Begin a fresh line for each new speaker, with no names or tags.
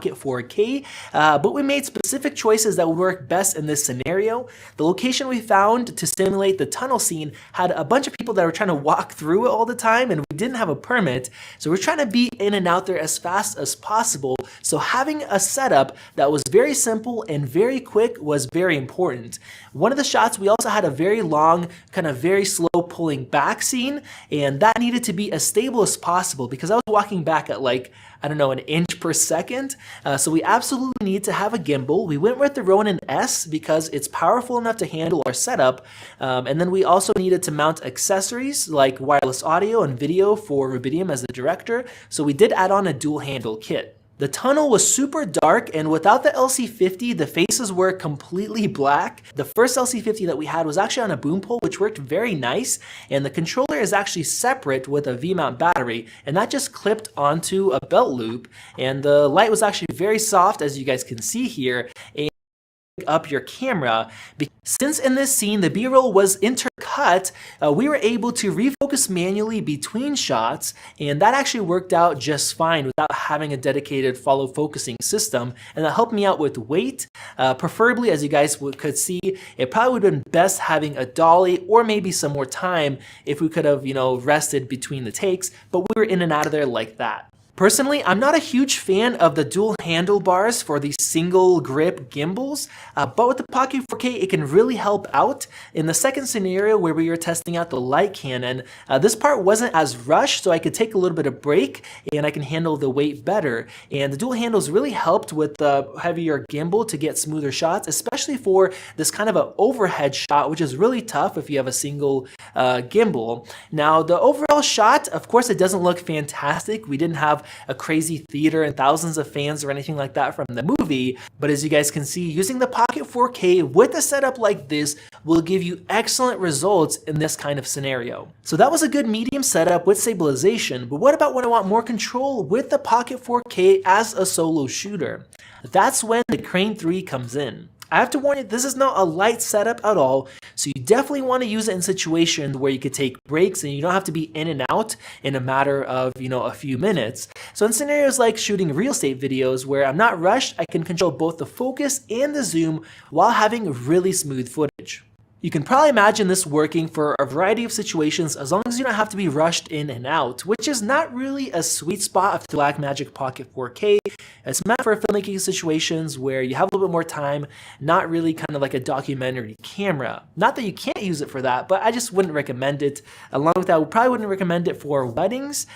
Pocket 4K, but we made specific choices that would work best in this scenario. The location we found to simulate the tunnel scene had a bunch of people that were trying to walk through it all the time, and we didn't have a permit, so we're trying to be in and out there as fast as possible. So having a setup that was very simple and very quick was very important. One of the shots, we also had a very long, kind of very slow pulling back scene, and that needed to be as stable as possible because I was walking back at like, I don't know, an inch per second. So we absolutely need to have a gimbal. We went with the Ronin S because it's powerful enough to handle our setup. And then we also needed to mount accessories like wireless audio and video for Rubidium as the director. So we did add on a dual handle kit. The tunnel was super dark, and without the LC50, the faces were completely black. The first LC50 that we had was actually on a boom pole, which worked very nice, and the controller is actually separate with a V-mount battery, and that just clipped onto a belt loop, and the light was actually very soft, as you guys can see here, and up your camera. Since in this scene the B-roll was intercut, we were able to refocus manually between shots, and that actually worked out just fine without having a dedicated follow focusing system, and that helped me out with weight. Preferably, as you guys could see, it probably would have been best having a dolly or maybe some more time if we could have, rested between the takes, but we were in and out of there like that. Personally, I'm not a huge fan of the dual handlebars for these single grip gimbals, but with the Pocket 4K, it can really help out. In the second scenario where we were testing out the light cannon, this part wasn't as rushed, so I could take a little bit of break and I can handle the weight better. And the dual handles really helped with the heavier gimbal to get smoother shots, especially for this kind of an overhead shot, which is really tough if you have a single gimbal. Now, the overall shot, of course, it doesn't look fantastic. We didn't have a crazy theater and thousands of fans or anything like that from the movie, but as you guys can see, using the Pocket 4K with a setup like this will give you excellent results in this kind of scenario. So that was a good medium setup with stabilization, but what about when I want more control with the Pocket 4K as a solo shooter? That's when the Crane 3 comes in. I have to warn you, this is not a light setup at all, so you definitely want to use it in situations where you could take breaks and you don't have to be in and out in a matter of, a few minutes. So in scenarios like shooting real estate videos where I'm not rushed, I can control both the focus and the zoom while having really smooth footage. You can probably imagine this working for a variety of situations as long as you don't have to be rushed in and out, which is not really a sweet spot of the Blackmagic Pocket 4K. It's meant for filmmaking situations where you have a little bit more time, not really kind of like a documentary camera. Not that you can't use it for that, but I just wouldn't recommend it. Along with that, we probably wouldn't recommend it for weddings,